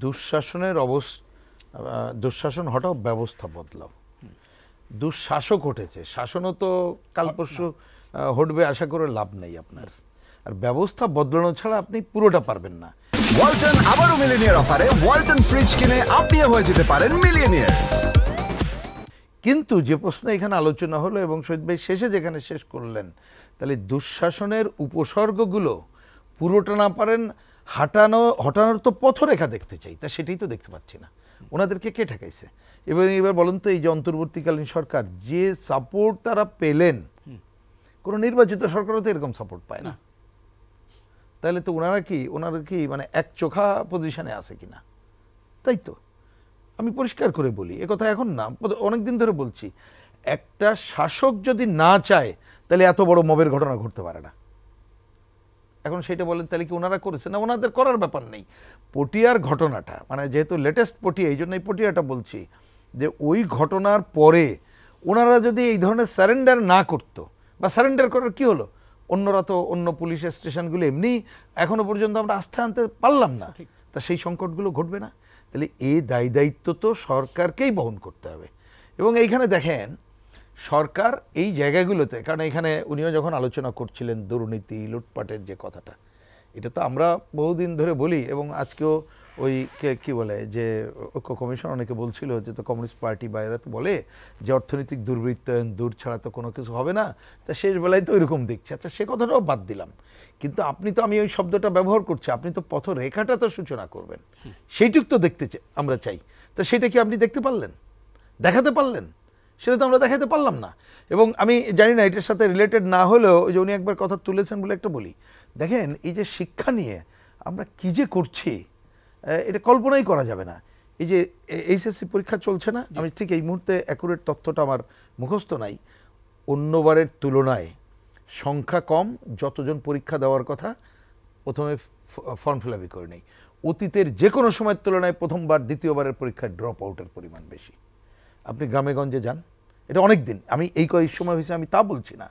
দুঃশাসনের দুঃশাসন হটাও, ব্যবস্থা বদলাও। দুঃশাসক উঠেছে, শাসনও তো কাল পরশু হটবে, আশা করে লাভ নেই আপনার। আর ব্যবস্থা বদলানো ছাড়া আপনি পুরোটা পারবেন না। ওয়ালটন আবারও মিলিয়নিয়ার অফারে ওয়ালটন ফ্রিজ কিনে আপনিও হয়ে যেতে পারেন মিলিয়নিয়ার। কিন্তু যে প্রশ্ন এখানে আলোচনা হলো এবং শহীদ ভাই শেষে যেখানে শেষ করলেন, তাহলে দুঃশাসনের উপসর্গগুলো পুরোটা না পারেন হটানোর তো পথরেখা দেখতে চাই, তা সেটাই তো দেখতে পাচ্ছি না। ওনাদেরকে কে ঠেকাইছে? এবার বলেন তো, এই যে অন্তর্বর্তীকালীন সরকার যে সাপোর্ট তারা পেলেন, কোনো নির্বাচিত সরকারও তো এরকম সাপোর্ট পায় না। তাহলে তো ওনারা কি মানে এক চোখা পজিশনে আছে কিনা? তাই তো আমি পরিষ্কার করে বলি, একথা এখন না, অনেকদিন ধরে বলছি, একটা শাসক যদি না চায় তাহলে এত বড় মবের ঘটনা ঘটতে পারে না। এখন সেটা বলেন, তাহলে কি ওনারা করেছে না? ওনাদের করার ব্যাপার নেই। পটিয়ার ঘটনাটা, মানে যেহেতু লেটেস্ট পটিয়া, এই জন্য এই পটিয়াটা বলছি, যে ওই ঘটনার পরে ওনারা যদি এই ধরনের স্যারেন্ডার না করতো, বা স্যারেন্ডার করার কি হলো, অন্যরা তো অন্য পুলিশ স্টেশনগুলো এমনি এখনো পর্যন্ত আমরা আস্থা আনতে পারলাম না, তা সেই সংকটগুলো ঘটবে না? তাহলে এই দায়িত্ব তো সরকারকেই বহন করতে হবে। এবং এইখানে দেখেন সরকার এই জায়গাগুলোতে, কারণ এখানে উনিও যখন আলোচনা করছিলেন দুর্নীতি লুটপাটের যে কথাটা, এটা তো আমরা বহুদিন ধরে বলি, এবং আজকেও ওই কি বলে যে ঐক্য কমিশন অনেকে বলছিল যে তো কমিউনিস্ট পার্টি বা এরা তো বলে যে অর্থনৈতিক দুর্বৃত্তায়ন দূর ছাড়া তো কোনো কিছু হবে না, তা শেষ বেলায় তো এরকম দেখছি। আচ্ছা, সে কথাটাও বাদ দিলাম, কিন্তু আপনি তো, আমি ওই শব্দটা ব্যবহার করছি, আপনি তো পথরেখাটা তো সূচনা করবেন, সেইটুক তো দেখতে আমরা চাই। তা সেটা কি আপনি দেখতে পারলেন, দেখাতে পারলেন? সেটা তো আমরা দেখাতে পারলাম না। এবং আমি জানি না এটার সাথে রিলেটেড না হলেও ওই যে উনি একবার কথা তুলেছেন বলে একটা বলি, দেখেন এই যে শিক্ষা নিয়ে আমরা কি যে করছি, এটা কল্পনাই করা যাবে না। এই যে এইচএসসি পরীক্ষা চলছে না, আমি ঠিক এই মুহূর্তে অ্যাকুরেট তথ্যটা আমার মুখস্থ নাই, অন্যবারের তুলনায় সংখ্যা কম যতজন পরীক্ষা দেওয়ার কথা প্রথমে ফর্ম ফিল আপই করে নেই। অতীতের যে কোনো সময়ের তুলনায় প্রথমবার দ্বিতীয়বারের পরীক্ষায় ড্রপ আউটের পরিমাণ বেশি। আপনি গ্রামে গঞ্জে যান, এটা অনেক দিন, আমি এই কয়েক সময় হয়েছে আমি তা বলছি না,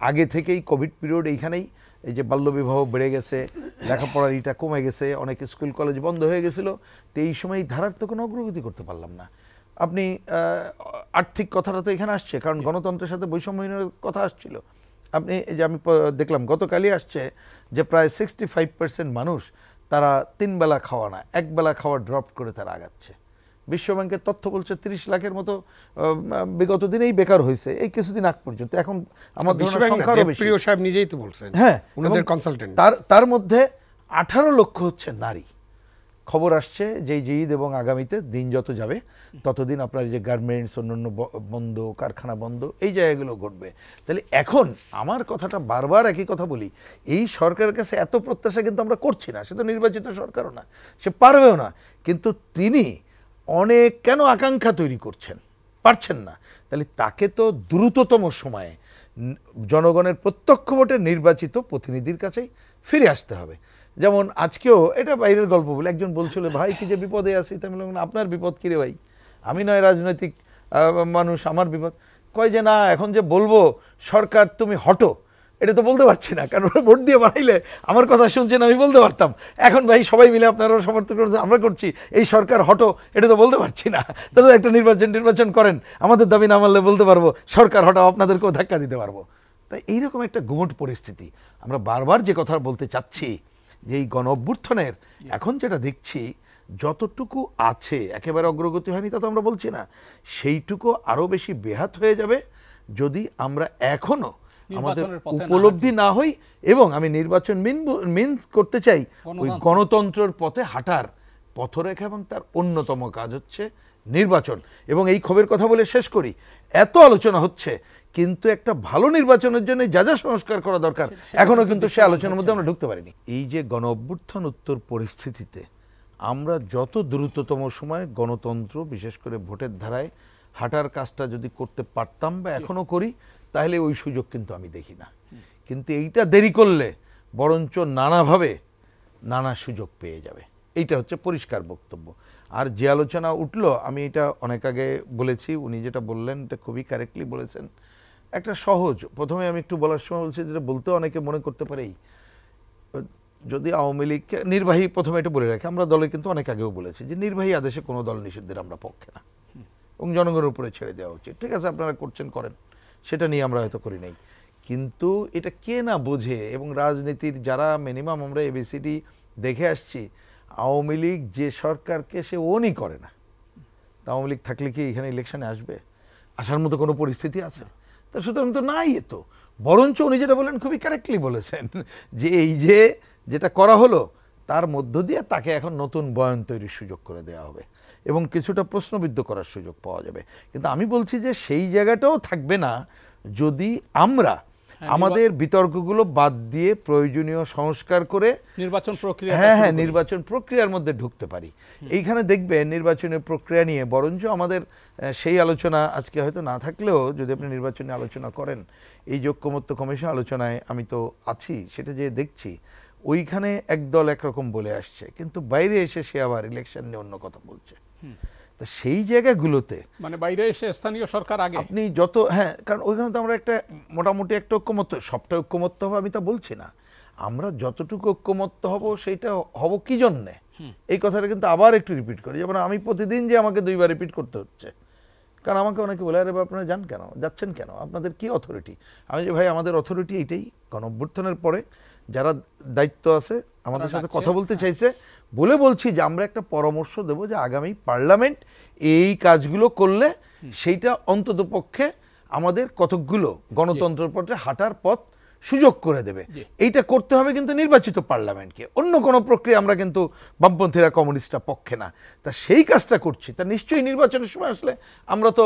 আগে থেকেই কোভিড পিরিয়ড এইখানেই এই যে বাল্যবিবাহ বেড়ে গেছে, লেখাপড়ার ইটা কমে গেছে, অনেক স্কুল কলেজ বন্ধ হয়ে গেছিলো, তো এই সময় ধারার তো কোনো অগ্রগতি করতে পারলাম না। আপনি আর্থিক কথাটা তো এখানে আসছে, কারণ গণতন্ত্রের সাথে বৈষম্যহীনের কথা আসছিল। আপনি এই যে আমি দেখলাম গতকালই আসছে যে প্রায় 65% মানুষ তারা 3 বেলা খাওয়া না, 1 বেলা খাওয়া ড্রপ করে তারা আগাচ্ছে। বিশ্বব্যাংকের তথ্য বলছে 30 লাখের মতো বিগত দিনেই বেকার হয়েছে, এই কিছুদিন আগ পর্যন্ত। এখন আমার সংখ্যা আরো বেশি, প্রিয় সাহেব নিজেই তো বলছেন, হ্যাঁ, ওনাদের কনসালটেন্ট, তার মধ্যে 18 লক্ষ হচ্ছে নারী। খবর আসছে যে ঈদ এবং আগামীতে দিন যত যাবে ততদিন আপনার যে গার্মেন্টস অন্যান্য বন্ধ, কারখানা বন্ধ, এই জায়গাগুলো ঘটবে। তাহলে এখন আমার কথাটা বারবার একই কথা বলি, এই সরকারের কাছে এত প্রত্যাশা কিন্তু আমরা করছি না, সে তো নির্বাচিত সরকারও না, সে পারবেও না, কিন্তু তিনি অনেক কেন আকাঙ্ক্ষা তৈরি করছেন, পারছেন না। তাহলে তাকে তো দ্রুততম সময়ে জনগণের প্রত্যক্ষ ভোটে নির্বাচিত প্রতিনিধির কাছেই ফিরে আসতে হবে। যেমন আজকেও, এটা বাইরের গল্প বলে একজন বলছিল, ভাই কি যে বিপদে আছি, তাই বললাম আপনার বিপদ কিরে ভাই, আমি নয় রাজনৈতিক মানুষ, আমার বিপদ। কয় যে না, এখন যে বলবো সরকার তুমি হটো, এটা তো বলতে পারছি না, কারণ ওরা ভোট দিয়ে বানাইলে আমার কথা শুনছেন আমি বলতে পারতাম। এখন ভাই সবাই মিলে আপনারা সমর্থন করছেন, আমরা করছি, এই সরকার হটো, এটা তো বলতে পারছি না। তাহলে একটা নির্বাচন করেন, আমাদের দাবি না মানলে বলতে পারবো সরকার হটাও, আপনাদেরকেও ধাক্কা দিতে পারবো। তাই এইরকম একটা গুমট পরিস্থিতি। আমরা বারবার যে কথা বলতে চাচ্ছি যে এই গণ অভ্যুত্থানের এখন যেটা দেখছি, যতটুকু আছে একেবারে অগ্রগতি হয়নি তা তো আমরা বলছি না, সেইটুকু আরো বেশি বেহাত হয়ে যাবে যদি আমরা এখনো আমাদের উপলব্ধি না হই। এবং আমি নির্বাচন মিনস করতে চাই ওই গণতন্ত্রের পথে হাঁটার পথরেখা, এবং তার অন্যতম কাজ হচ্ছে নির্বাচন। এবং এই খবরের কথা বলে শেষ করি, এত আলোচনা হচ্ছে, কিন্তু একটা ভালো নির্বাচনের জন্য যা যা সংস্কার করা দরকার এখনো কিন্তু সে আলোচনার মধ্যে আমরা ঢুকতে পারিনি। এই যে গণ অভ্যুত্থান উত্তর পরিস্থিতিতে আমরা যত দ্রুততম সময়ে গণতন্ত্র, বিশেষ করে ভোটের ধারায় হাঁটার কাজটা যদি করতে পারতাম বা এখনো করি, তাহলে ওই সুযোগ কিন্তু আমি দেখি না। কিন্তু এইটা দেরি করলে বরঞ্চ নানাভাবে নানা সুযোগ পেয়ে যাবে, এইটা হচ্ছে পরিষ্কার বক্তব্য। আর যে আলোচনা উঠলো, আমি এটা অনেক আগে বলেছি, উনি যেটা বললেন এটা খুবই কারেক্টলি বলেছেন। একটা সহজ, প্রথমে আমি একটু বলার সময় বলছি, যেটা বলতে অনেকে মনে করতে পারে যদি আওয়ামী লীগকে নির্বাহী, প্রথমে এটা বলে রাখি, আমরা দলে কিন্তু অনেক আগেও বলেছি যে নির্বাহী আদেশে কোনো দল নিষিদ্ধের আমরা পক্ষে না, এবং জনগণের উপরে ছেড়ে দেওয়া উচিত। ঠিক আছে, আপনারা করছেন করেন, সেটা নিয়ে আমরা হয়তো করি নাই, কিন্তু এটা কে না বোঝে, এবং রাজনীতির যারা মিনিমাম আমরা এবিসিডি দেখে আসছি, আওয়ামী লীগ যে সরকারকে সে ওনই করে না। আওয়ামী লীগ থাকলে কি এখানে ইলেকশনে আসবে? আসার মতো কোনো পরিস্থিতি আছে? তা সুতরাং তো নাই। এতো বরঞ্চ উনি যেটা বলেন খুবই কারেক্টলি বলেছেন যে এই যে যেটা করা হলো তার মধ্য দিয়ে তাকে এখন নতুন বয়ান তৈরির সুযোগ করে দেওয়া হবে এবং কিছুটা প্রশ্নবিদ্ধ করার সুযোগ পাওয়া যাবে। কিন্তু আমি বলছি যে সেই জায়গাটাও থাকবে না যদি আমরা আমাদের বিতর্কগুলো বাদ দিয়ে প্রয়োজনীয় সংস্কার করে নির্বাচন প্রক্রিয়া নির্বাচন প্রক্রিয়ার মধ্যে ঢুকতে পারি। এইখানে দেখবেন নির্বাচনের প্রক্রিয়া নিয়ে বরঞ্চ আমাদের সেই আলোচনা আজকে হয়তো না থাকলেও যদি আপনি নির্বাচনে আলোচনা করেন, এই যে ঐক্যমত্য কমিশন আলোচনায় আমি তো আছি, সেটা যে দেখছি ওইখানে একদল একরকম বলে আসছে, কিন্তু বাইরে এসে সে আবার ইলেকশন নিয়ে অন্য কথা বলছে। তা সেই জায়গাগুলোতে মানে বাইরে এসে স্থানীয় সরকার আগে আপনি যত কারণ ওইখানে তো আমরা একটা মোটামুটি একটা ঐক্যমত্য, সবটা ঐক্যমত্য হবে আমি তা বলছি না, আমরা যতটুকু ঐক্যমত্য হব সেইটা হব কি জন্যে, এই কথাটা কিন্তু আবার একটু রিপিট করি। যেমন আমি প্রতিদিন যে আমাকে 2 বার রিপিট করতে হচ্ছে, কারণ আমাকে অনেকে বলে আরে আপনারা যান কেন, যাচ্ছেন কেন, আপনাদের কি অথরিটি? আমি যে ভাই আমাদের অথরিটি এইটাই, গণঅভ্যুত্থানের পরে যারা দায়িত্ব আছে আমাদের সাথে কথা বলতে চাইছে বলে বলছি যে আমরা একটা পরামর্শ দেব যে আগামী পার্লামেন্ট এই কাজগুলো করলে সেইটা অন্ততপক্ষে আমাদের কতকগুলো গণতন্ত্রের পথে হাঁটার পথ সুযোগ করে দেবে। এইটা করতে হবে কিন্তু নির্বাচিত পার্লামেন্টকে, অন্য কোনো প্রক্রিয়া আমরা কিন্তু বামপন্থীরা কমিউনিস্টরা পক্ষে না। তা সেই কাজটা করছি, তা নিশ্চয়ই নির্বাচনের সময় আসলে আমরা তো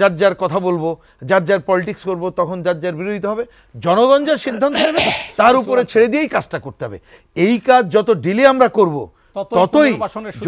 যার যার কথা বলবো, যার যার পলিটিক্স করবো, তখন যার যার বিরোধিতা হবে, জনগণ যা সিদ্ধান্ত নেবে তার উপরে ছেড়ে দিয়েই কাজটা করতে হবে। এই কাজ যত ডিলে আমরা করব ততই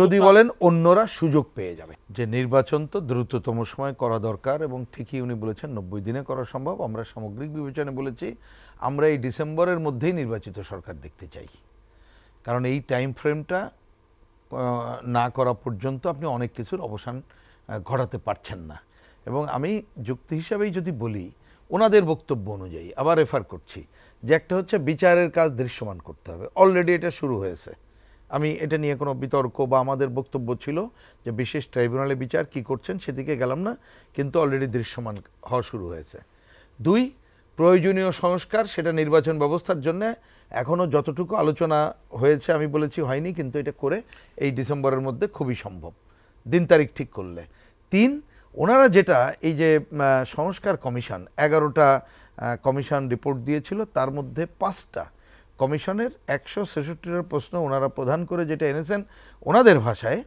যদি বলেন অন্যরা সুযোগ পেয়ে যাবে। যে নির্বাচন তো দ্রুততম সময় করা দরকার এবং ঠিকই উনি বলেছেন 90 দিনে করা সম্ভব। আমরা সামগ্রিক বিবেচনায় বলেছি আমরা এই ডিসেম্বরের মধ্যেই নির্বাচিত সরকার দেখতে চাই, কারণ এই টাইম ফ্রেমটা না করা পর্যন্ত আপনি অনেক কিছুর অবসান ঘটাতে পারছেন না। এবং আমি যুক্তি হিসাবেই যদি বলি, ওনাদের বক্তব্য অনুযায়ী আবার রেফার করছি যে একটা হচ্ছে বিচারের কাজ দৃশ্যমান করতে হবে, অলরেডি এটা শুরু হয়েছে। আমি এটা নিয়ে কোনো বিতর্ক বা আমাদের বক্তব্য ছিল যে বিশেষ ট্রাইব্যুনালে বিচার কি করছেন সেদিকে গেলাম না, কিন্তু অলরেডি দৃশ্যমান হওয়া শুরু হয়েছে। 2, প্রয়োজনীয় সংস্কার, সেটা নির্বাচন ব্যবস্থার জন্য এখনও যতটুকু আলোচনা হয়েছে আমি বলেছি হয়নি, কিন্তু এটা করে এই ডিসেম্বরের মধ্যে খুবই সম্ভব, দিন তারিখ ঠিক করলে। 3, ওনারা যেটা এই যে সংস্কার কমিশন 11টা কমিশন রিপোর্ট দিয়েছিল, তার মধ্যে 5টা কমিশনের 166টার প্রশ্ন ওনারা প্রধান করে যেটা এনেছেন ওনাদের ভাষায়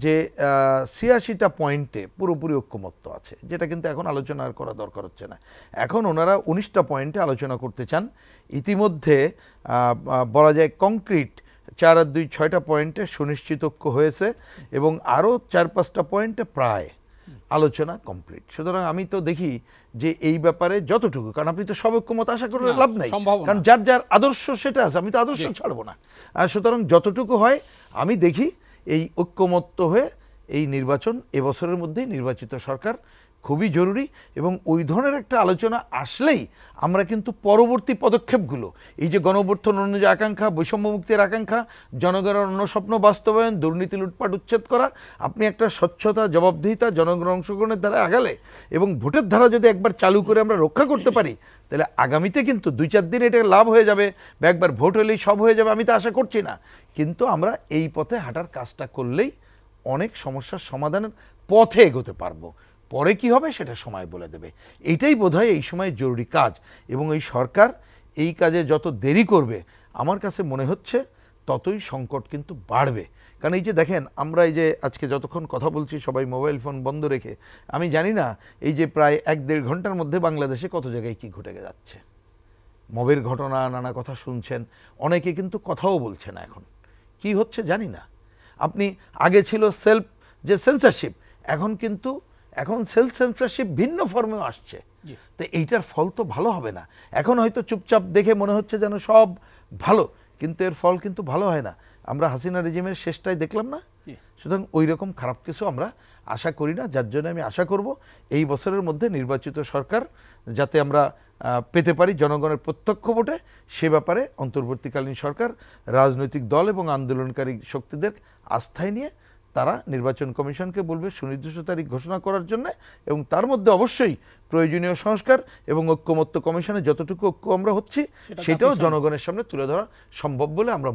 যে 86টা পয়েন্টে পুরোপুরি ঐক্যমত্য আছে, যেটা কিন্তু এখন আলোচনা আর করা দরকার হচ্ছে না। এখন ওনারা 19টা পয়েন্টে আলোচনা করতে চান। ইতিমধ্যে বলা যায় কংক্রিট 4 আর 2 6টা পয়েন্টে সুনিশ্চিত ঐক্য হয়েছে এবং আরও 4-5টা পয়েন্টে প্রায় আলোচনা কমপ্লিট। সুতরাং আমি তো দেখি যে এই ব্যাপারে যতটুকু, কারণ আপনি তো সব ঐক্যমত আশা করে লাভ নাই, কারণ যার যার আদর্শ সেটা আছে, আমি তো আদর্শ ছাড়বো না। আর সুতরাং যতটুকু হয় আমি দেখি এই ঐক্যমত্য হয়ে এই নির্বাচন এবছরের মধ্যেই নির্বাচিত সরকার খুবই জরুরি এবং ওই ধরনের একটা আলোচনা আসলেই আমরা কিন্তু পরবর্তী পদক্ষেপগুলো, এই যে গণঅভ্যুত্থান অনুযায়ী আকাঙ্ক্ষা, বৈষম্য মুক্তির আকাঙ্ক্ষা, জনগণের অন্য স্বপ্ন বাস্তবায়ন, দুর্নীতি লুটপাট উচ্ছেদ করা, আপনি একটা স্বচ্ছতা, জবাবদিহিতা, জনগণের অংশগ্রহণের দ্বারা আগালে এবং ভোটের ধারা যদি একবার চালু করে আমরা রক্ষা করতে পারি, তাহলে আগামীতে কিন্তু 2-4 দিন এটা লাভ হয়ে যাবে বা একবার ভোট হলেই সব হয়ে যাবে আমি তো আশা করছি না, কিন্তু আমরা এই পথে হাঁটার কাজটা করলেই অনেক সমস্যার সমাধানের পথে এগোতে পারবো। পরে কি হবে সেটা সময় বলে দেবে। এইটাই বোধহয় এই সময় জরুরি কাজ এবং এই সরকার এই কাজে যত দেরি করবে আমার কাছে মনে হচ্ছে ততই সংকট কিন্তু বাড়বে। কারণ এই যে দেখেন আমরা এই যে আজকে যতক্ষণ কথা বলছি সবাই মোবাইল ফোন বন্ধ রেখে, আমি জানি না এই যে প্রায় 1-1.5 ঘন্টার মধ্যে বাংলাদেশে কত জায়গায় কি ঘটে যাচ্ছে, মবের ঘটনা, নানা কথা শুনছেন, অনেকে কিন্তু কথাও বলছে না এখন কি হচ্ছে জানি না। আপনি আগে ছিল সেলফ যে সেন্সরশিপ, এখন সেলফ সেন্সরশিপ ভিন্ন ফর্মেও আসছে, তো এইটার ফল তো ভালো হবে না। এখন হয়তো চুপচাপ দেখে মনে হচ্ছে যেন সব ভালো, কিন্তু এর ফল কিন্তু ভালো হয় না। আমরা হাসিনা রেজিমের শেষটাই দেখলাম না, সুতরাং ওই রকম খারাপ কিছু আমরা আশা করি না, যার জন্য আমি আশা করব এই বছরের মধ্যে নির্বাচিত সরকার যাতে আমরা পেতে পারি জনগণের প্রত্যক্ষ ভোটে, সে ব্যাপারে অন্তর্বর্তীকালীন সরকার রাজনৈতিক দল এবং আন্দোলনকারী শক্তিদের আস্থায় নিয়ে তারা নির্বাচন কমিশনকে বলবে সুনির্দিষ্ট তারিখ ঘোষণা করার জন্য, এবং তার মধ্যে অবশ্যই প্রয়োজনীয় সংস্কার এবং ঐক্যমত্য কমিশনে যতটুকু ঐক্য আমরা হচ্ছি সেটাও জনগণের সামনে তুলে ধরা সম্ভব বলে আমরা